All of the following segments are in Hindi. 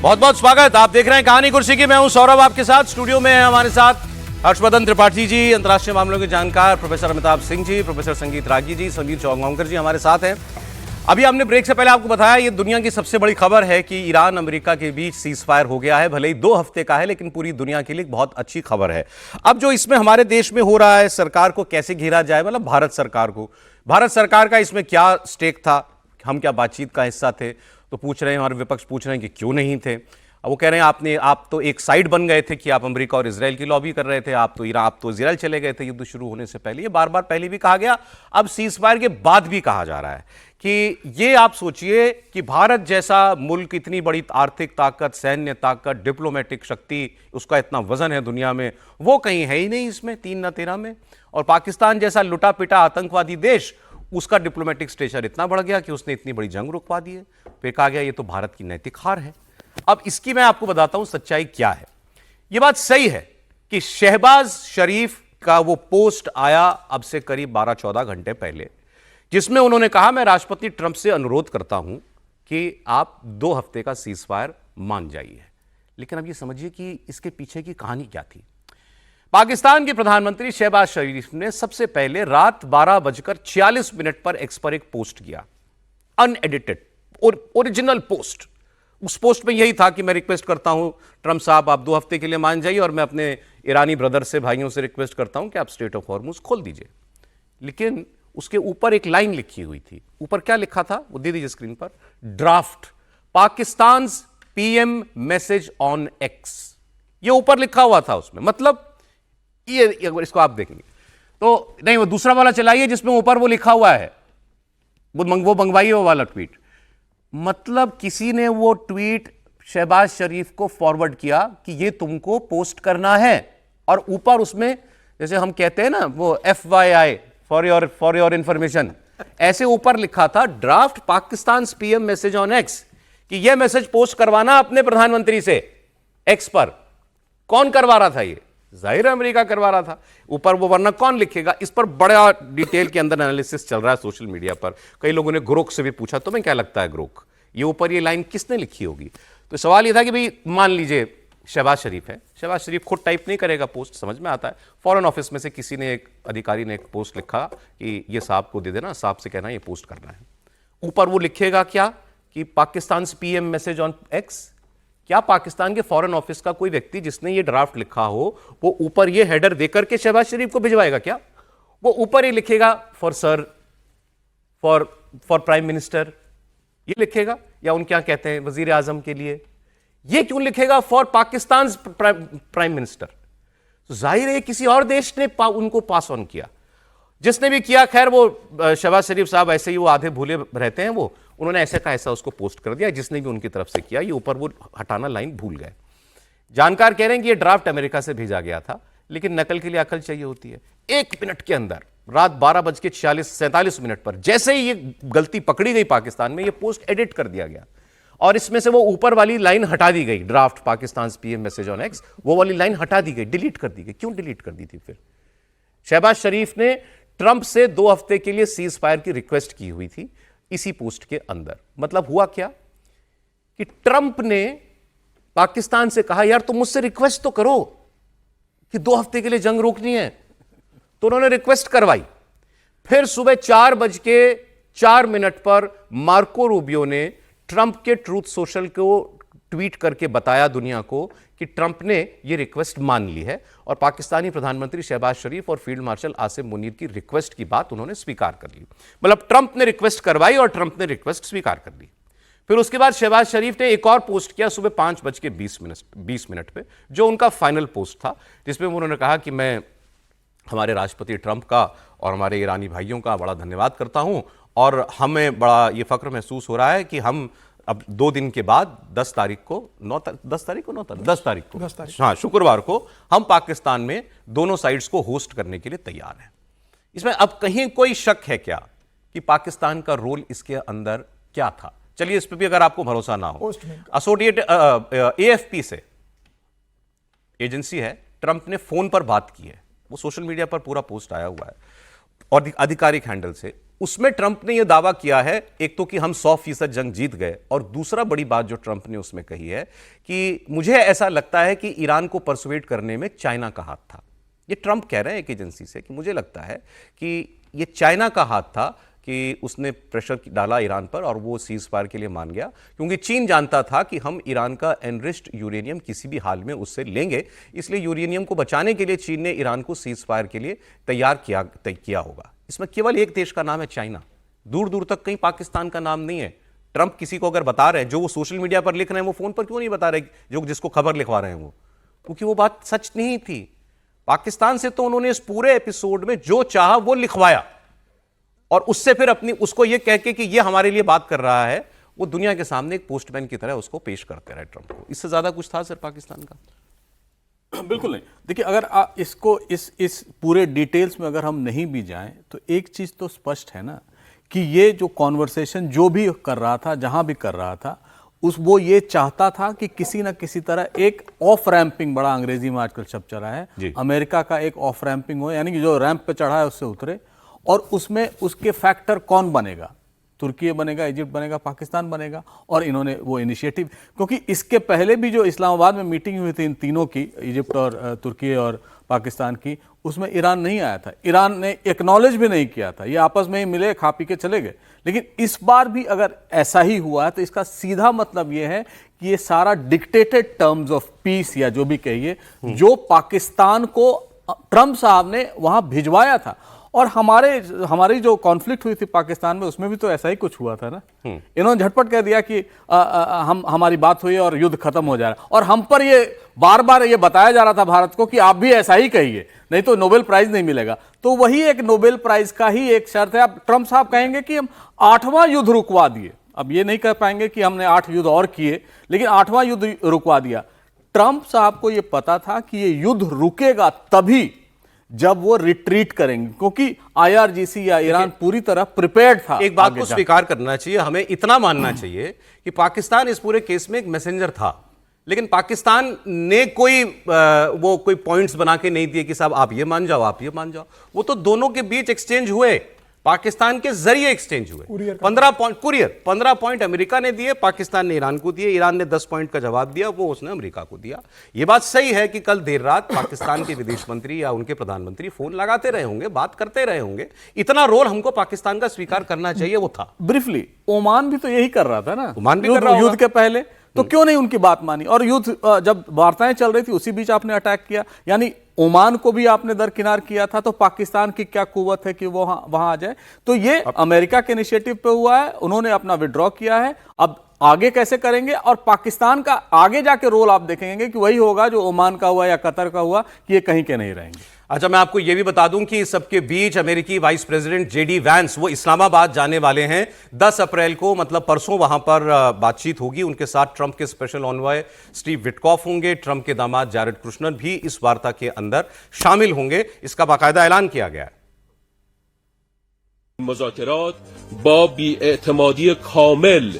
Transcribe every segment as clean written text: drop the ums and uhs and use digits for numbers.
बहुत बहुत स्वागत। आप देख रहे हैं कहानी कुर्सी की। मैं हूं सौरभ, आपके साथ। स्टूडियो में है हमारे साथ हर्षवर्धन त्रिपाठी जी, अंतर्राष्ट्रीय मामलों के जानकार, प्रोफेसर अमिताभ सिंह जी, प्रोफेसर संगीत रागी जी, संगीत चौगांवकर जी हमारे साथ हैं। अभी हमने ब्रेक से पहले आपको बताया ये दुनिया की सबसे बड़ी खबर है कि ईरान अमेरिका के बीच सीज फायर हो गया है। भले ही 2 हफ्ते का है, लेकिन पूरी दुनिया के लिए बहुत अच्छी खबर है। अब जो इसमें हमारे देश में हो रहा है, सरकार को कैसे घेरा जाए, मतलब भारत सरकार का इसमें क्या स्टेक था, हम क्या बातचीत का हिस्सा थे? तो पूछ रहे हैं, हमारे विपक्ष पूछ रहे हैं कि क्यों नहीं थे। अब वो कह रहे हैं आप तो एक साइड बन गए थे कि आप अमेरिका और इजराइल की लॉबी कर रहे थे, आप तो इजराइल चले गए थे युद्ध शुरू होने से पहले। ये बार बार पहले भी कहा गया, अब सीज फायर के बाद भी कहा जा रहा है कि ये आप सोचिए कि भारत जैसा मुल्क, इतनी बड़ी आर्थिक ताकत, सैन्य ताकत, डिप्लोमेटिक शक्ति, उसका इतना वजन है दुनिया में, वो कहीं है ही नहीं इसमें 3 न 13 में। और पाकिस्तान जैसा लुटा पिटा आतंकवादी देश, उसका डिप्लोमेटिक स्टेचर इतना बढ़ गया कि उसने इतनी बड़ी जंग रुकवा दी है। फिर कहा गया ये तो भारत की नैतिक हार है। अब इसकी मैं आपको बताता हूं सच्चाई क्या है। यह बात सही है कि शहबाज शरीफ का वो पोस्ट आया अब से करीब 12-14 घंटे पहले, जिसमें उन्होंने कहा मैं राष्ट्रपति ट्रंप से अनुरोध करता हूं कि आप 2 हफ्ते का सीज फायर मान जाइए। लेकिन अब यह समझिए कि इसके पीछे की कहानी क्या थी। पाकिस्तान के प्रधानमंत्री शहबाज शरीफ ने सबसे पहले रात 12:46 पर एक्स पर एक पोस्ट किया, अनएडिटेड और ओरिजिनल पोस्ट। उस पोस्ट में यही था कि मैं रिक्वेस्ट करता हूं ट्रंप साहब, आप 2 हफ्ते के लिए मान जाइए, और मैं अपने ईरानी ब्रदर से, भाइयों से रिक्वेस्ट करता हूं कि आप स्ट्रेट ऑफ हॉर्मुज खोल दीजिए। लेकिन उसके ऊपर एक लाइन लिखी हुई थी। ऊपर क्या लिखा था वो दे दीजिए स्क्रीन पर। Draft Pakistan PM message on x, ये ऊपर लिखा हुआ था उसमें। मतलब ये इसको आप देखेंगे तो नहीं, वो दूसरा वाला चलाइए जिसमें ऊपर वो लिखा हुआ है, वो मंगवाइए वो वाला ट्वीट। मतलब किसी ने वो ट्वीट शहबाज शरीफ को फॉरवर्ड किया कि ये तुमको पोस्ट करना है, और ऊपर उसमें जैसे हम कहते हैं ना वो FYI फॉर योर इंफॉर्मेशन, ऐसे ऊपर लिखा था draft Pakistan PM message on x, कि यह मैसेज पोस्ट करवाना अपने प्रधानमंत्री से एक्स पर। कौन करवा रहा था? ये जाहिर अमेरिका करवा रहा था ऊपर वो, वरना कौन लिखेगा? इस पर बड़ा डिटेल के अंदर एनालिसिस चल रहा है सोशल मीडिया पर। कई लोगों ने ग्रोक से भी पूछा, तुम्हें क्या लगता है ग्रोक, ये ऊपर ये लाइन किसने लिखी होगी? तो सवाल ये था कि भाई मान लीजिए शहबाज शरीफ है, शहबाज शरीफ खुद टाइप नहीं करेगा पोस्ट, समझ में आता है। फॉरेन ऑफिस में से किसी ने, एक अधिकारी ने एक पोस्ट लिखा कि ये साहब को दे देना, साहब से कहना ये पोस्ट करना है। ऊपर वो लिखेगा क्या कि Pakistan PM message on x. क्या पाकिस्तान के फॉरेन ऑफिस का कोई व्यक्ति जिसने ये ड्राफ्ट लिखा हो, वो ऊपर ये हेडर देकर के शहबाज शरीफ को भिजवाएगा क्या? वो ऊपर ही लिखेगा for sir, for prime minister, ये लिखेगा, या उनके यहां कहते हैं वजीर आजम के लिए। ये क्यों लिखेगा फॉर पाकिस्तान प्राइम मिनिस्टर? तो जाहिर है किसी और देश ने उनको पास ऑन किया। जिसने भी किया, खैर वो शहबाज शरीफ साहब ऐसे ही वो आधे भूले रहते हैं, वो उन्होंने ऐसे का ऐसा उसको पोस्ट कर दिया। जिसने भी उनकी तरफ से किया, ये ऊपर वो हटाना लाइन भूल गए। जानकार कह रहे हैं कि ये ड्राफ्ट अमेरिका से भेजा गया था, लेकिन नकल के लिए अकल चाहिए होती है। 1 मिनट के अंदर, रात 12:47 पर जैसे ही ये गलती पकड़ी गई पाकिस्तान में, ये पोस्ट एडिट कर दिया गया, और इसमें से वो ऊपर वाली लाइन हटा दी गई, draft Pakistan PM message on x, वो वाली लाइन हटा दी गई, डिलीट कर दी गई। क्यों डिलीट कर दी थी? फिर शहबाज शरीफ ने ट्रंप से 2 हफ्ते के लिए सीज फायर की रिक्वेस्ट की हुई थी इसी पोस्ट के अंदर। मतलब हुआ क्या कि ट्रंप ने पाकिस्तान से कहा यार तुम मुझसे रिक्वेस्ट तो करो कि 2 हफ्ते के लिए जंग रोकनी है, तो उन्होंने रिक्वेस्ट करवाई। फिर सुबह 4:04 पर मार्को रूबियो ने ट्रंप के ट्रूथ सोशल को ट्वीट करके बताया दुनिया को कि ट्रंप ने यह रिक्वेस्ट मान ली है, और पाकिस्तानी प्रधानमंत्री शहबाज शरीफ और फील्ड मार्शल आसिम मुनीर की रिक्वेस्ट की बात उन्होंने स्वीकार कर ली। मतलब ट्रंप ने रिक्वेस्ट करवाई और ट्रंप ने रिक्वेस्ट स्वीकार कर ली। फिर उसके बाद शहबाज शरीफ ने एक और पोस्ट किया सुबह 5:20 पे, जो उनका फाइनल पोस्ट था, जिसमें उन्होंने कहा कि मैं हमारे राष्ट्रपति ट्रंप का और हमारे ईरानी भाइयों का बड़ा धन्यवाद करता हूं, और हमें बड़ा ये फख्र महसूस हो रहा है कि हम अब 2 दिन के बाद 10 तारीख को हाँ, शुक्रवार को हम पाकिस्तान में दोनों साइड्स को होस्ट करने के लिए तैयार हैं। इसमें अब कहीं कोई शक है क्या कि पाकिस्तान का रोल इसके अंदर क्या था? चलिए इस पर भी अगर आपको भरोसा ना हो, एसोसिएट AFP से एजेंसी है, ट्रंप ने फोन पर बात की है, वो सोशल मीडिया पर पूरा पोस्ट आया हुआ है और आधिकारिक हैंडल से। उसमें ट्रंप ने यह दावा किया है, एक तो कि हम 100% जंग जीत गए, और दूसरा बड़ी बात जो ट्रंप ने उसमें कही है कि मुझे ऐसा लगता है कि ईरान को परसुएट करने में चाइना का हाथ था। ये ट्रंप कह रहे हैं एक एजेंसी से कि मुझे लगता है कि ये चाइना का हाथ था कि उसने प्रेशर डाला ईरान पर और वो सीज फायर के लिए मान गया, क्योंकि चीन जानता था कि हम ईरान का एनरिच्ड यूरेनियम किसी भी हाल में उससे लेंगे, इसलिए यूरेनियम को बचाने के लिए चीन ने ईरान को सीज फायर के लिए तैयार किया होगा। इसमें केवल एक देश का नाम है चाइना, दूर दूर तक कहीं पाकिस्तान का नाम नहीं है। ट्रंप किसी को अगर बता रहे हैं, जो वो सोशल मीडिया पर लिख रहे हैं, वो फोन पर क्यों नहीं बता रहे, जो जिसको खबर लिखवा रहे हैं वो, क्योंकि वो बात सच नहीं थी। पाकिस्तान से तो उन्होंने इस पूरे एपिसोड में जो चाहा वो लिखवाया, और उससे फिर अपनी उसको ये कह के कि ये हमारे लिए बात कर रहा है, वो दुनिया के सामने एक पोस्टमैन की तरह उसको पेश करते रहे ट्रंप को। इससे ज्यादा कुछ था सर पाकिस्तान का? बिल्कुल नहीं। देखिए, अगर इसको इस पूरे डिटेल्स में अगर हम नहीं भी जाएं तो एक चीज तो स्पष्ट है ना कि ये जो कॉन्वर्सेशन जो भी कर रहा था, जहां भी कर रहा था, वो ये चाहता था कि किसी ना किसी तरह एक ऑफ रैंपिंग, बड़ा अंग्रेजी में आजकल शब्द चला है, अमेरिका का एक ऑफ रैंपिंग हो, यानी कि जो रैंप पे चढ़ा है उससे उतरे, और उसमें उसके फैक्टर कौन बनेगा, तुर्की बनेगा, इजिप्ट बनेगा, पाकिस्तान बनेगा। और इन्होंने वो इनिशिएटिव, क्योंकि इसके पहले भी जो इस्लामाबाद में मीटिंग हुई थी इन तीनों की, इजिप्ट और तुर्की और पाकिस्तान की, उसमें ईरान नहीं आया था, ईरान ने एक्नॉलेज भी नहीं किया था, ये आपस में ही मिले, खा पी के चले गए। लेकिन इस बार भी अगर ऐसा ही हुआ है तो इसका सीधा मतलब ये है कि ये सारा डिक्टेटेड टर्म्स ऑफ पीस, या जो भी कहिए, जो पाकिस्तान को ट्रंप साहब ने वहां भिजवाया था। और हमारी जो कॉन्फ्लिक्ट हुई थी पाकिस्तान में, उसमें भी तो ऐसा ही कुछ हुआ था ना। इन्होंने झटपट कह दिया कि हमारी बात हुई और युद्ध खत्म हो जाएगा, और हम पर ये बार बार ये बताया जा रहा था भारत को कि आप भी ऐसा ही कहिए, नहीं तो नोबेल प्राइज नहीं मिलेगा। तो वही एक नोबेल प्राइज का ही एक शर्त है। अब ट्रंप साहब कहेंगे कि हम 8वां युद्ध रुकवा दिए, अब ये नहीं कह पाएंगे कि हमने 8 युद्ध और किए, लेकिन 8वां युद्ध रुकवा दिया। ट्रंप साहब को यह पता था कि ये युद्ध रुकेगा तभी जब वो रिट्रीट करेंगे, क्योंकि आईआरजीसी या ईरान पूरी तरह प्रिपेयर्ड था। एक बात को स्वीकार करना चाहिए, हमें इतना मानना चाहिए कि पाकिस्तान इस पूरे केस में एक मैसेंजर था, लेकिन पाकिस्तान ने कोई पॉइंट्स बना के नहीं दिए कि साहब आप ये मान जाओ, आप ये मान जाओ। वो तो दोनों के बीच एक्सचेंज हुए, पाकिस्तान के जरिए एक्सचेंज हुए। 15 पॉइंट अमेरिका ने दिए, पाकिस्तान ने ईरान को दिए, ईरान ने 10 पॉइंट का जवाब दिया, वो उसने अमेरिका को दिया। यह बात सही है कि कल देर रात पाकिस्तान के विदेश मंत्री या उनके प्रधानमंत्री फोन लगाते रहे होंगे, बात करते रहे होंगे। इतना रोल हमको पाकिस्तान का स्वीकार करना चाहिए, वो था। ब्रीफली ओमान भी तो यही कर रहा था ना, ओमान भी कर रहा युद्ध के पहले, तो क्यों नहीं उनकी बात मानी? और युद्ध जब वार्ताएं चल रही थी उसी बीच आपने अटैक किया, यानी ओमान को भी आपने दरकिनार किया था। तो पाकिस्तान की क्या कुव्वत है कि वो वहां आ जाए? तो ये अमेरिका के इनिशिएटिव पे हुआ है, उन्होंने अपना विड्रॉ किया है। अब आगे कैसे करेंगे, और पाकिस्तान का आगे जाके रोल आप देखेंगे कि वही होगा जो ओमान का हुआ या कतर का हुआ, कि ये कहीं के नहीं रहेंगे। अच्छा, मैं आपको यह भी बता दूं कि इस सबके बीच अमेरिकी वाइस प्रेसिडेंट जेडी वैंस वो इस्लामाबाद जाने वाले हैं 10 अप्रैल को, मतलब परसों वहां पर बातचीत होगी। उनके साथ ट्रंप के स्पेशल ऑनवॉय स्टीव विटकॉफ होंगे, ट्रंप के दामाद जैरेड कुशनर भी इस वार्ता के अंदर शामिल होंगे, इसका बाकायदा ऐलान किया गया है। मुज़ाकरात बा बीएतमादी कामिल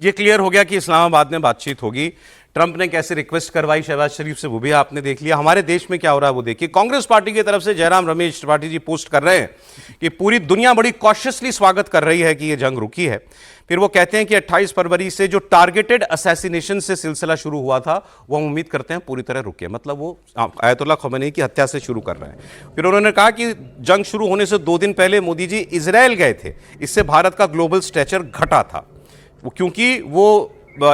ये क्लियर हो गया कि इस्लामाबाद में बातचीत होगी। ट्रंप ने कैसे रिक्वेस्ट करवाई शहबाज शरीफ से, वो भी आपने देख लिया। हमारे देश में क्या हो रहा है वो देखिए। कांग्रेस पार्टी की तरफ से जयराम रमेश त्रिपाठी जी पोस्ट कर रहे हैं कि पूरी दुनिया बड़ी कॉशियसली स्वागत कर रही है कि ये जंग रुकी है। फिर वो कहते हैं कि 28 फरवरी से जो टारगेटेड असैसिनेशन से सिलसिला शुरू हुआ था वो हम उम्मीद करते हैं पूरी तरह रुके, मतलब वो आयतुल्लाह खमेनी की हत्या से शुरू कर रहे हैं। फिर उन्होंने कहा कि जंग शुरू होने से 2 दिन पहले मोदी जी इजरायल गए थे, इससे भारत का ग्लोबल स्टेचर घटा था, क्योंकि वो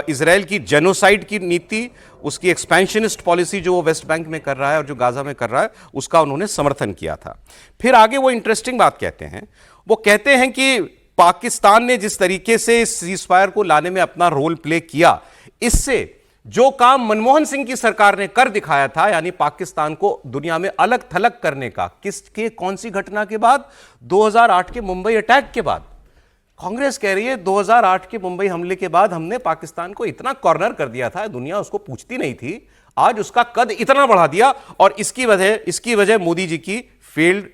इजराइल की जेनोसाइड की नीति, उसकी एक्सपेंशनिस्ट पॉलिसी जो वो वेस्ट बैंक में कर रहा है और जो गाजा में कर रहा है, उसका उन्होंने समर्थन किया था। फिर आगे वो इंटरेस्टिंग बात कहते हैं, वो कहते हैं कि पाकिस्तान ने जिस तरीके से सीज फायर को लाने में अपना रोल प्ले किया, इससे जो काम मनमोहन सिंह की सरकार ने कर दिखाया था, यानी पाकिस्तान को दुनिया में अलग थलग करने का, किसके कौन सी घटना के बाद? 2008 के मुंबई अटैक के बाद। कांग्रेस कह रही है 2008 के मुंबई हमले के बाद हमने पाकिस्तान को इतना कॉर्नर कर दिया था, दुनिया उसको पूछती नहीं थी। आज उसका कद इतना बढ़ा दिया और इसकी वजह मोदी जी की फेल्ड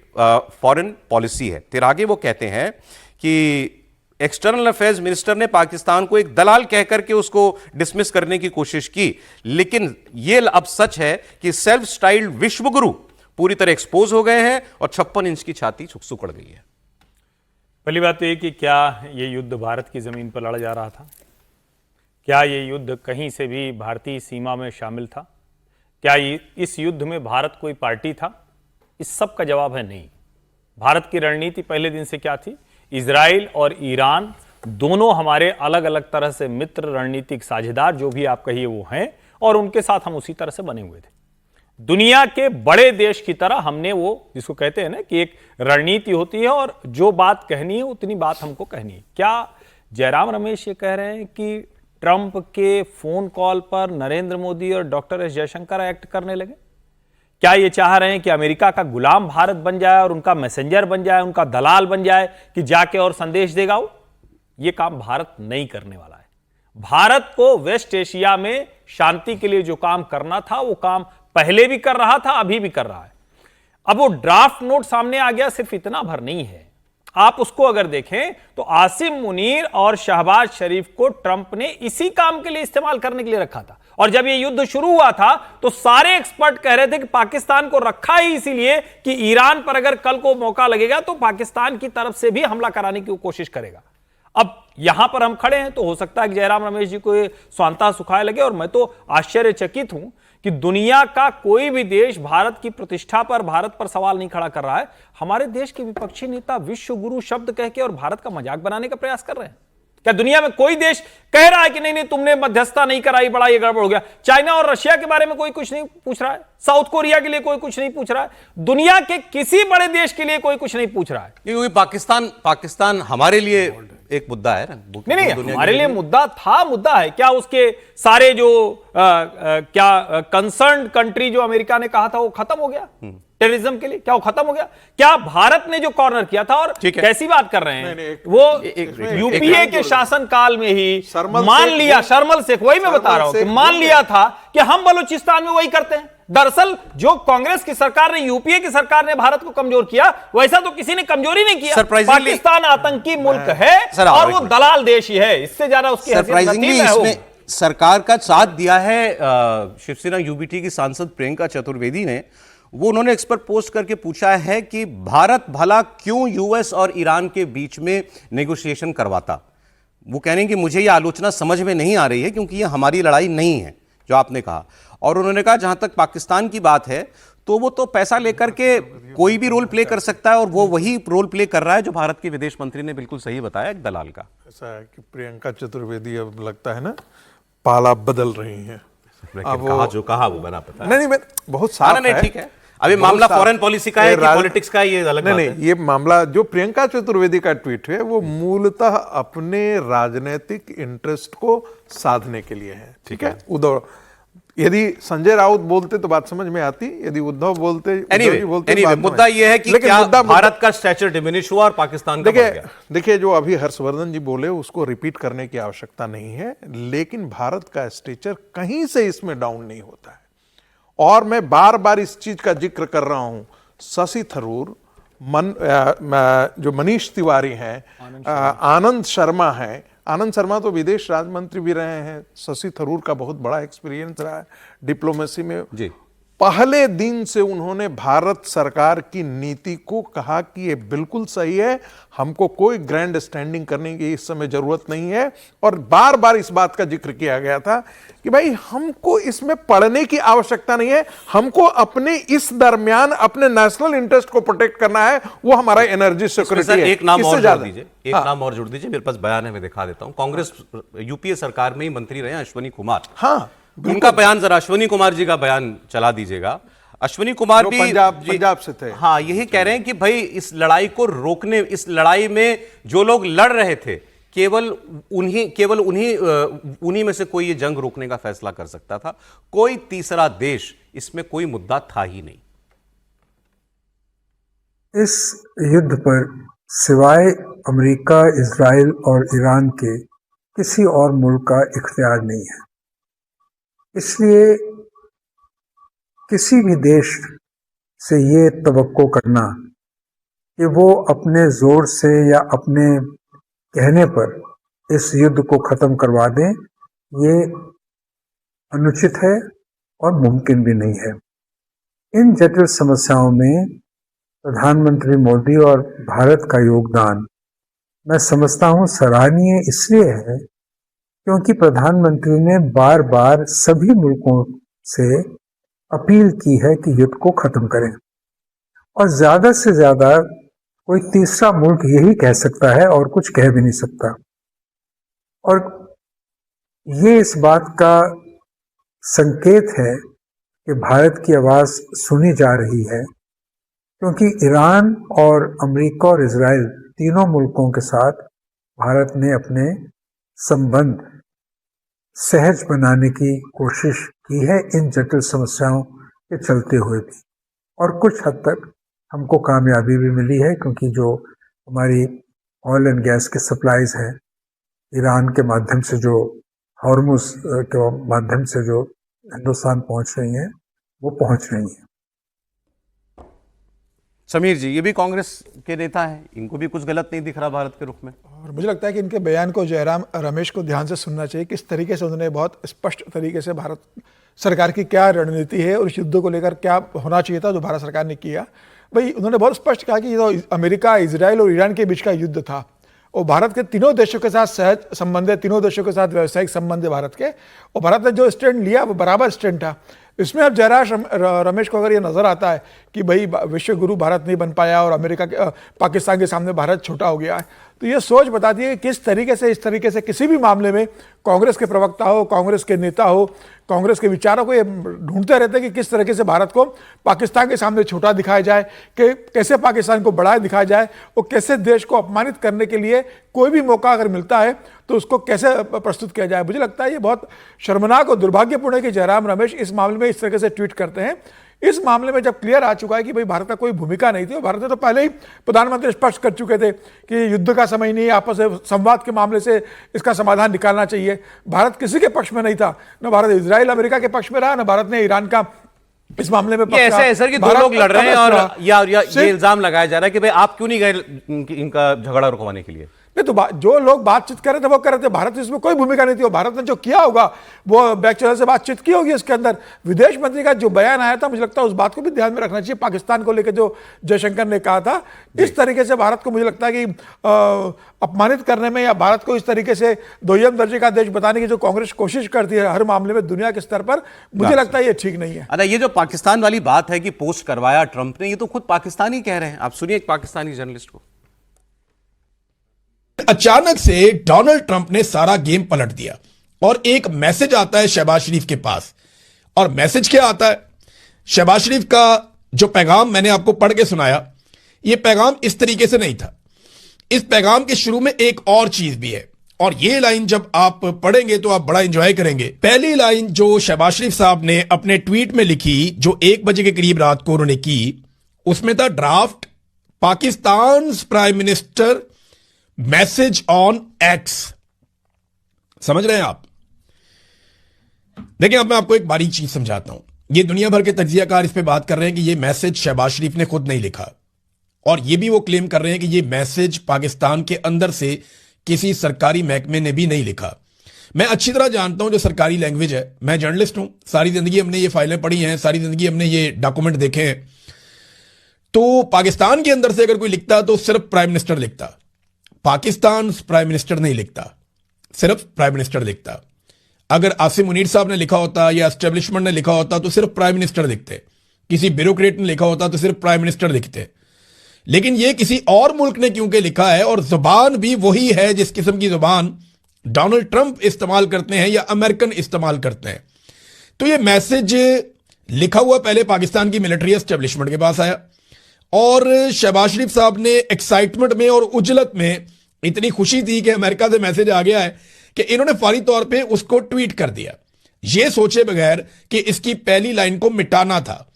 फॉरेन पॉलिसी है। फिर आगे वो कहते हैं कि एक्सटर्नल अफेयर्स मिनिस्टर ने पाकिस्तान को एक दलाल कहकर के उसको डिसमिस करने की कोशिश की, लेकिन यह अब सच है कि सेल्फ स्टाइल्ड विश्वगुरु पूरी तरह एक्सपोज हो गए हैं और 56 इंच की छाती सुकड़ गई है। पहली बात तो ये कि क्या ये युद्ध भारत की जमीन पर लड़ा जा रहा था? क्या ये युद्ध कहीं से भी भारतीय सीमा में शामिल था? क्या इस युद्ध में भारत कोई पार्टी था? इस सब का जवाब है नहीं। भारत की रणनीति पहले दिन से क्या थी? इजराइल और ईरान दोनों हमारे अलग अलग तरह से मित्र, रणनीतिक साझेदार, जो भी आप कहिए वो हैं, और उनके साथ हम उसी तरह से बने हुए थे। दुनिया के बड़े देश की तरह हमने वो, जिसको कहते हैं ना कि एक रणनीति होती है और जो बात कहनी है उतनी बात हमको कहनी है। क्या जयराम रमेश ये कह रहे हैं कि ट्रंप के फोन कॉल पर नरेंद्र मोदी और डॉक्टर एस जयशंकर एक्ट करने लगे? क्या ये चाह रहे हैं कि अमेरिका का गुलाम भारत बन जाए और उनका मैसेंजर बन जाए, उनका दलाल बन जाए कि जाके और संदेश देगा वो? ये काम भारत नहीं करने वाला है। भारत को वेस्ट एशिया में शांति के लिए जो काम करना था वो काम पहले भी कर रहा था, अभी भी कर रहा है। अब वो ड्राफ्ट नोट सामने आ गया, सिर्फ इतना भर नहीं है। आप उसको अगर देखें तो आसिम मुनीर और शहबाज शरीफ को ट्रंप ने इसी काम के लिए इस्तेमाल करने के लिए रखा था। और जब ये युद्ध शुरू हुआ था तो सारे एक्सपर्ट कह रहे थे कि पाकिस्तान को रखा ही इसीलिए कि ईरान पर अगर कल को मौका लगेगा तो पाकिस्तान की तरफ से भी हमला कराने की कोशिश करेगा। अब यहां पर हम खड़े हैं तो हो सकता है कि जयराम रमेश जी को स्वांता सुखाए लगे, और मैं तो आश्चर्यचकित हूं कि दुनिया का कोई भी देश भारत की प्रतिष्ठा पर, भारत पर सवाल नहीं खड़ा कर रहा है। हमारे देश के विपक्षी नेता विश्व गुरु शब्द कह के और भारत का मजाक बनाने का प्रयास कर रहे हैं। क्या दुनिया में कोई देश कह रहा है कि नहीं नहीं तुमने मध्यस्थता नहीं कराई, बड़ा ये गड़बड़ हो गया? चाइना और रशिया के बारे में कोई कुछ नहीं पूछ रहा है, साउथ कोरिया के लिए कोई कुछ नहीं पूछ रहा है, दुनिया के किसी बड़े देश के लिए कोई कुछ नहीं पूछ रहा है। क्योंकि पाकिस्तान हमारे लिए एक मुद्दा है ना। नहीं, हमारे लिए मुद्दा है क्या? उसके सारे जो क्या कंसर्न कंट्री जो अमेरिका ने कहा था वो खत्म हो गया टेररिज्म के लिए? क्या वो खत्म हो गया? क्या भारत ने जो कॉर्नर किया था, और कैसी बात कर रहे हैं, वो यूपीए के शासन काल में ही मान लिया, शर्मल शेख, वही मैं बता रहा हूं कि मान लिया था कि हम बलूचिस्तान में वही करते हैं। दरअसल जो कांग्रेस की सरकार ने, यूपीए की सरकार ने भारत को कमजोर किया, वैसा तो किसी ने कमजोरी नहीं किया। पाकिस्तान आतंकी मुल्क है और वो दलाल देश ही है, इससे ज्यादा उसकी सरप्राइजिंगली इसमें सरकार का साथ दिया है शिवसेना यूबीटी की सांसद प्रियंका चतुर्वेदी ने। वो उन्होंने इस पर पोस्ट करके पूछा है कि भारत भला क्यों यूएस और ईरान के बीच में नेगोशिएशन करवाता। वो कह रहे हैं कि मुझे यह आलोचना समझ में नहीं आ रही है क्योंकि यह हमारी लड़ाई नहीं है, जो आपने कहा। और उन्होंने कहा जहां तक पाकिस्तान की बात है तो वो तो पैसा लेकर के कोई भी रोल प्ले कर सकता है, और वो वही रोल प्ले कर रहा है जो भारत के विदेश मंत्री ने बिल्कुल सही बताया, एक दलाल का। ऐसा है कि प्रियंका चतुर्वेदी अब लगता है ना पाला बदल रही हैं। अब कहा जो कहा वो बना पता नहीं मैं बहुत साफ है, ठीक है। अभी मामला फॉरेन पॉलिसी का है कि पॉलिटिक्स का, ये अलग बात है। नहीं, ये मामला जो प्रियंका चतुर्वेदी का ट्वीट है वो मूलतः अपने राजनीतिक इंटरेस्ट को साधने के लिए है। ठीक है, उद्धव, यदि संजय राउत बोलते तो बात समझ में आती, यदि उद्धव बोलते मुद्दा ये है कि क्या भारत का स्टैचर डिमिनिश हुआ और पाकिस्तान का बढ़ गया। देखिए जो अभी हर्षवर्धन जी बोले उसको रिपीट करने की आवश्यकता नहीं है, लेकिन भारत का स्टैचर कहीं से इसमें डाउन नहीं होता है। और मैं बार बार इस चीज का जिक्र कर रहा हूं, शशि थरूर, जो मनीष तिवारी हैं, आनंद शर्मा हैं। आनंद शर्मा तो विदेश राज्य मंत्री भी रहे हैं। शशि थरूर का बहुत बड़ा एक्सपीरियंस रहा है डिप्लोमेसी में जी। पहले दिन से उन्होंने भारत सरकार की नीति को कहा कि ये बिल्कुल सही है, हमको कोई ग्रैंड स्टैंडिंग करने की इस समय जरूरत नहीं है। और बार बार इस बात का जिक्र किया गया था कि भाई हमको इसमें पढ़ने की आवश्यकता नहीं है, हमको अपने इस दरमियान अपने नेशनल इंटरेस्ट को प्रोटेक्ट करना है, वो हमारा एनर्जी सिक्योरिटी है। एक नाम और जोड़ दीजिए, एक नाम और जोड़ दीजिए, मेरे पास बयान है, मैं दिखा देता हूं। कांग्रेस यूपीए सरकार में ही मंत्री रहे अश्विनी कुमार। हाँ, उनका बयान जरा, अश्विनी कुमार जी का बयान चला दीजिएगा। अश्विनी कुमार भी पंजाब से थे। हाँ, यही कह रहे हैं कि भाई इस लड़ाई को रोकने, इस लड़ाई में जो लोग लड़ रहे थे केवल उन्हीं में से कोई ये जंग रोकने का फैसला कर सकता था, कोई तीसरा देश इसमें कोई मुद्दा था ही नहीं। इस युद्ध पर सिवाय अमेरिका, इजराइल और ईरान के किसी और मुल्क का इख्तियार नहीं है। इसलिए किसी भी देश से ये तवक्को करना कि वो अपने जोर से या अपने कहने पर इस युद्ध को खत्म करवा दें, ये अनुचित है और मुमकिन भी नहीं है। इन जटिल समस्याओं में प्रधानमंत्री मोदी और भारत का योगदान मैं समझता हूं सराहनीय इसलिए है क्योंकि प्रधानमंत्री ने बार बार सभी मुल्कों से अपील की है कि युद्ध को खत्म करें, और ज्यादा से ज्यादा कोई तीसरा मुल्क यही कह सकता है और कुछ कह भी नहीं सकता। और ये इस बात का संकेत है कि भारत की आवाज सुनी जा रही है, क्योंकि ईरान और अमेरिका और इजराइल तीनों मुल्कों के साथ भारत ने अपने संबंध सहज बनाने की कोशिश की है इन जटिल समस्याओं के चलते हुए भी, और कुछ हद तक हमको कामयाबी भी मिली है, क्योंकि जो हमारी ऑयल एंड गैस के सप्लाईज हैं ईरान के माध्यम से, जो हॉर्मुज के माध्यम से जो हिंदुस्तान पहुंच रही हैं, वो पहुंच रही हैं। समीर जी, ये भी कांग्रेस के नेता हैं, इनको भी कुछ गलत नहीं दिख रहा भारत के रुख में? और मुझे लगता है कि इनके बयान को जयराम रमेश को ध्यान से सुनना चाहिए। किस तरीके से उन्होंने बहुत स्पष्ट तरीके से भारत सरकार की क्या रणनीति है और इस युद्ध को लेकर क्या होना चाहिए था जो भारत सरकार ने किया। भाई, उन्होंने बहुत स्पष्ट कहा कि ये तो अमेरिका, इजराइल और ईरान के बीच का युद्ध था और भारत के तीनों देशों के साथ सहज संबंध है, तीनों देशों के साथ व्यावसायिक संबंध है भारत के, और भारत ने जो स्टैंड लिया वो बराबर स्टैंड था। इसमें अब जयराम रमेश को अगर ये नजर आता है कि भाई विश्व गुरु भारत नहीं बन पाया और अमेरिका के पाकिस्तान के सामने भारत छोटा हो गया है, तो ये सोच बताती है कि किस तरीके से इस तरीके से किसी भी मामले में कांग्रेस के प्रवक्ता हो, कांग्रेस के नेता हो, कांग्रेस के विचारों को ये ढूंढते रहते हैं कि किस तरीके से भारत को पाकिस्तान के सामने छोटा दिखाया जाए, कि कैसे पाकिस्तान को बड़ा दिखाया जाए, और कैसे देश को अपमानित करने के लिए कोई भी मौका अगर मिलता है तो उसको कैसे प्रस्तुत किया जाए। मुझे लगता है ये बहुत शर्मनाक और दुर्भाग्यपूर्ण है कि जयराम रमेश इस मामले में इस तरीके से ट्वीट करते हैं। इस मामले में जब क्लियर आ चुका है कि भाई भारत का कोई भूमिका नहीं थी, और भारत ने तो पहले ही प्रधानमंत्री स्पष्ट कर चुके थे कि युद्ध का समय नहीं है, आपस में संवाद के मामले से इसका समाधान निकालना चाहिए। भारत किसी के पक्ष में नहीं था, न भारत इजराइल अमेरिका के पक्ष में रहा, न भारत ने ईरान का इस मामले में ऐसा है सर कि दो लोग लड़ रहे हैं और ये इल्जाम लगाया जा रहा है कि भाई आप क्यों नहीं गए इनका झगड़ा रुकवाने के लिए? नहीं, तो जो लोग बातचीत कर रहे थे वो कर रहे थे, भारत इसमें कोई भूमिका नहीं थी। और भारत ने जो किया होगा वो बैक चैनल से बातचीत की होगी। इसके अंदर विदेश मंत्री का जो बयान आया था, मुझे लगता है उस बात को भी ध्यान में रखना चाहिए। पाकिस्तान को लेकर जो जयशंकर ने कहा था, इस तरीके से भारत को मुझे लगता है कि अपमानित करने में या भारत को इस तरीके से दोयम दर्जे का देश बताने की जो कांग्रेस कोशिश करती है हर मामले में दुनिया के स्तर पर, मुझे लगता है ये ठीक नहीं है। अरे ये जो पाकिस्तान वाली बात है कि पोस्ट करवाया ट्रंप ने, ये तो खुद पाकिस्तानी कह रहे हैं। आप सुनिए एक पाकिस्तानी जर्नलिस्ट को। अचानक से डोनाल्ड ट्रंप ने सारा गेम पलट दिया और एक मैसेज आता है शहबाज शरीफ के पास। और मैसेज क्या आता है? शहबाज शरीफ का जो पैगाम मैंने आपको पढ़ के सुनाया, यह पैगाम इस तरीके से नहीं था। इस पैगाम के शुरू में एक और चीज भी है, और यह लाइन जब आप पढ़ेंगे तो आप बड़ा एंजॉय करेंगे। पहली लाइन जो शहबाज शरीफ साहब ने अपने ट्वीट में लिखी, जो 1 बजे के करीब रात को उन्होंने की, उसमें था draft Pakistan prime minister message on x. समझ रहे हैं आप? देखिए, अब मैं आपको एक बारीक चीज समझाता हूं। ये दुनिया भर के तज्जियाकार इस पे बात कर रहे हैं कि ये मैसेज शहबाज शरीफ ने खुद नहीं लिखा, और ये भी वो क्लेम कर रहे हैं कि ये मैसेज पाकिस्तान के अंदर से किसी सरकारी महकमे ने भी नहीं लिखा। मैं अच्छी तरह जानता हूं जो सरकारी लैंग्वेज है। मैं जर्नलिस्ट हूं, सारी जिंदगी हमने ये फाइलें पढ़ी हैं, सारी जिंदगी हमने ये डॉक्यूमेंट देखे हैं। तो पाकिस्तान के अंदर से अगर कोई लिखता तो सिर्फ प्राइम मिनिस्टर लिखता, पाकिस्तान प्राइम मिनिस्टर नहीं लिखता, सिर्फ प्राइम मिनिस्टर लिखता। अगर आसिम मुनीर साहब ने लिखा होता या एस्टेब्लिशमेंट ने लिखा होता तो सिर्फ प्राइम मिनिस्टर लिखते, किसी ब्यूरोक्रेट ने लिखा होता तो सिर्फ प्राइम मिनिस्टर लिखते। लेकिन यह किसी और मुल्क ने क्योंकि लिखा है, और जुबान भी वही है जिस किस्म की जुबान डोनाल्ड ट्रंप इस्तेमाल करते हैं या अमेरिकन इस्तेमाल करते हैं, तो यह मैसेज लिखा हुआ पहले पाकिस्तान की मिलिट्री एस्टेब्लिशमेंट के पास आया, और शहबाज शरीफ साहब ने एक्साइटमेंट में और उजलत में इतनी खुशी थी कि अमेरिका से मैसेज आ गया है कि इन्होंने फौरी तौर पे उसको ट्वीट कर दिया, ये सोचे बगैर कि इसकी पहली लाइन को मिटाना था।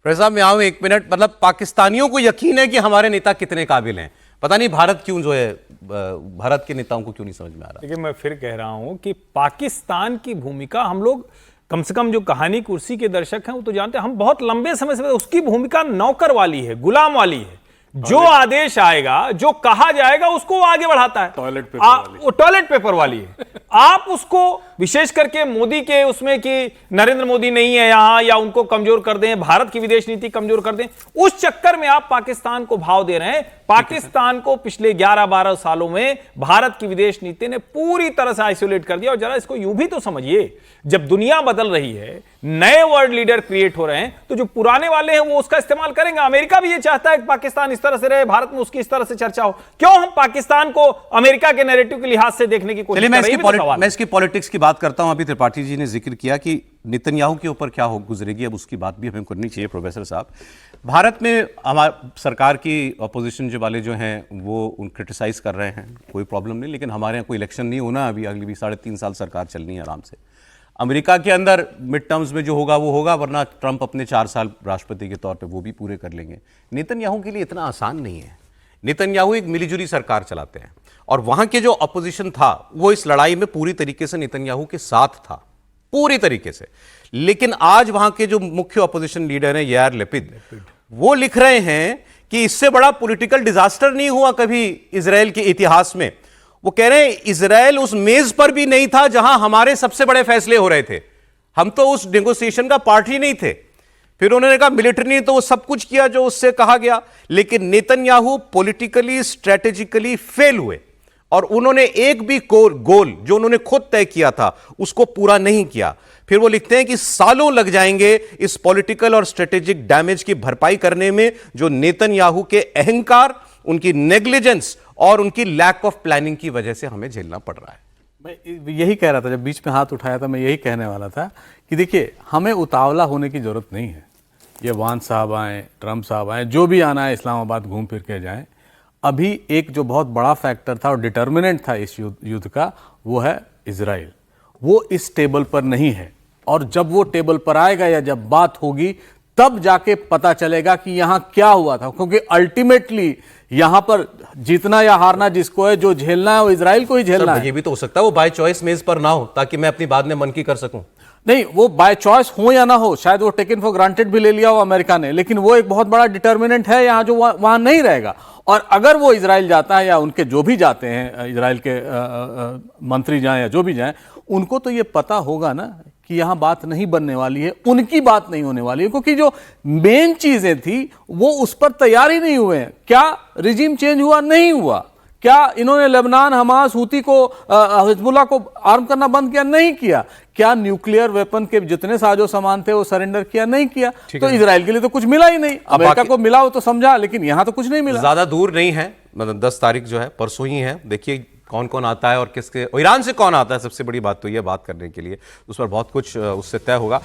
साहब मैं आऊं 1 मिनट। मतलब पाकिस्तानियों को यकीन है कि हमारे नेता कितने काबिल हैं, पता नहीं भारत क्यों जो है भारत के नेताओं को क्यों नहीं समझ में आ रहा। देखिए, मैं फिर कह रहा हूं कि पाकिस्तान की भूमिका हम लोग कम से कम जो कहानी कुर्सी के दर्शक हैं वो तो जानते हैं, हम बहुत लंबे समय से उसकी भूमिका नौकर वाली है, गुलाम वाली है। जो आदेश आएगा, जो कहा जाएगा उसको वो आगे बढ़ाता है। वो टॉयलेट पेपर वाली है। आप उसको विशेष करके मोदी के उसमें कि नरेंद्र मोदी नहीं है यहां, या उनको कमजोर कर दें, भारत की विदेश नीति कमजोर कर दें, उस चक्कर में आप पाकिस्तान को भाव दे रहे हैं। पाकिस्तान को पिछले 11-12 सालों में भारत की विदेश नीति ने पूरी तरह से आइसोलेट कर दिया। और जरा इसको यूं भी तो समझिए, जब दुनिया बदल रही है, नए वर्ल्ड लीडर क्रिएट हो रहे हैं, तो जो पुराने वाले हैं वो उसका इस्तेमाल करेंगे। अमेरिका भी ये चाहता है कि पाकिस्तान इस तरह से रहे, भारत में उसकी इस तरह से चर्चा हो। क्यों हम पाकिस्तान को अमेरिका के नैरेटिव के लिहाज से देखने की कोशिश कर रहे हैं? मैं इसकी पॉलिटिक्स की बात करता हूं। अभी त्रिपाठी जी ने जिक्र किया कि नेतन्याहू के ऊपर क्या हो गुजरेगी, अब उसकी बात भी हमें करनी चाहिए। प्रोफेसर साहब, भारत में हमारी सरकार की अपोजिशन जो वाले जो हैं वो उन क्रिटिसाइज कर रहे हैं, कोई प्रॉब्लम नहीं, लेकिन हमारे यहाँ कोई इलेक्शन नहीं होना अभी, अगली भी 3.5 साल सरकार चलनी है आराम से। अमेरिका के अंदर मिड टर्म्स में जो होगा वो होगा, वरना ट्रंप अपने 4 साल राष्ट्रपति के तौर पे वो भी पूरे कर लेंगे। नेतन्याहू के लिए इतना आसान नहीं है। नेतन्याहू एक मिलीजुली सरकार चलाते हैं और वहां के जो अपोजिशन था वो इस लड़ाई में पूरी तरीके से नेतन्याहू के साथ था, पूरी तरीके से। लेकिन आज वहां के जो मुख्य अपोजिशन लीडर हैं यार लपिड, वो लिख रहे हैं कि इससे बड़ा पॉलिटिकल डिजास्टर नहीं हुआ कभी इजराइल के इतिहास में। वो कह रहे हैं इजराइल उस मेज पर भी नहीं था जहां हमारे सबसे बड़े फैसले हो रहे थे, हम तो उस नेगोशिएशन का पार्ट ही नहीं थे। फिर उन्होंने कहा मिलिट्री ने तो वो सब कुछ किया जो उससे कहा गया, लेकिन नेतन्याहू पॉलिटिकली स्ट्रेटेजिकली फेल हुए और उन्होंने एक भी गोल जो उन्होंने खुद तय किया था उसको पूरा नहीं किया। फिर वो लिखते हैं कि सालों लग जाएंगे इस पॉलिटिकल और स्ट्रेटेजिक डैमेज की भरपाई करने में जो नेतन्याहू के अहंकार, उनकी नेग्लिजेंस और उनकी लैक ऑफ प्लानिंग की वजह से हमें झेलना पड़ रहा है। मैं यही कह रहा था, जब बीच में हाथ उठाया था मैं यही कहने वाला था कि देखिए, हमें उतावला होने की जरूरत नहीं है। ये वान साहब आए, ट्रंप साहब आए, जो भी आना है इस्लामाबाद घूम फिर के जाएं। अभी एक जो बहुत बड़ा फैक्टर था और डिटर्मिनेंट था इस युद्ध का, वो है इजराइल। वो इस टेबल पर नहीं है, और जब वो टेबल पर आएगा या जब बात होगी तब जाके पता चलेगा कि यहां क्या हुआ था। क्योंकि अल्टीमेटली यहां पर जीतना या हारना जिसको है, जो झेलना है वो इजराइल को ही झेलना है। ये भी तो हो सकता है वो बाय चॉइस मेज पर ना हो, ताकि मैं अपनी बात में मन की कर सकूं। नहीं, वो बाय चॉइस हो या ना हो, शायद वो टेकन फॉर ग्रांटेड भी ले लिया हो अमेरिका ने, लेकिन वो एक बहुत बड़ा डिटर्मिनेंट है यहाँ, जो वहां नहीं रहेगा। और अगर वो इजराइल जाता है या उनके जो भी जाते हैं, इजराइल के मंत्री जाएं या जो भी जाएं, उनको तो ये पता होगा ना कि यहां बात नहीं बनने वाली है, उनकी बात नहीं होने वाली है, क्योंकि जो मेन चीजें थी वो उस पर तैयार ही नहीं हुए हैं। क्या रिजीम चेंज हुआ? नहीं हुआ। क्या इन्होंने लेबनान, हमास, हूती को, हिजबुल्लाह को आर्म करना बंद किया? नहीं किया। क्या न्यूक्लियर वेपन के जितने साजो सामान थे वो सरेंडर किया? नहीं किया। तो इजराइल के लिए तो कुछ मिला ही नहीं। अमेरिका को मिला हो तो समझा, लेकिन यहां तो कुछ नहीं मिला। ज्यादा दूर नहीं है, मतलब 10 तारीख जो है परसों ही है। देखिए कौन कौन आता है और किसके, ईरान से कौन आता है, सबसे बड़ी बात तो यह बात करने के लिए, उस पर बहुत कुछ उससे तय होगा।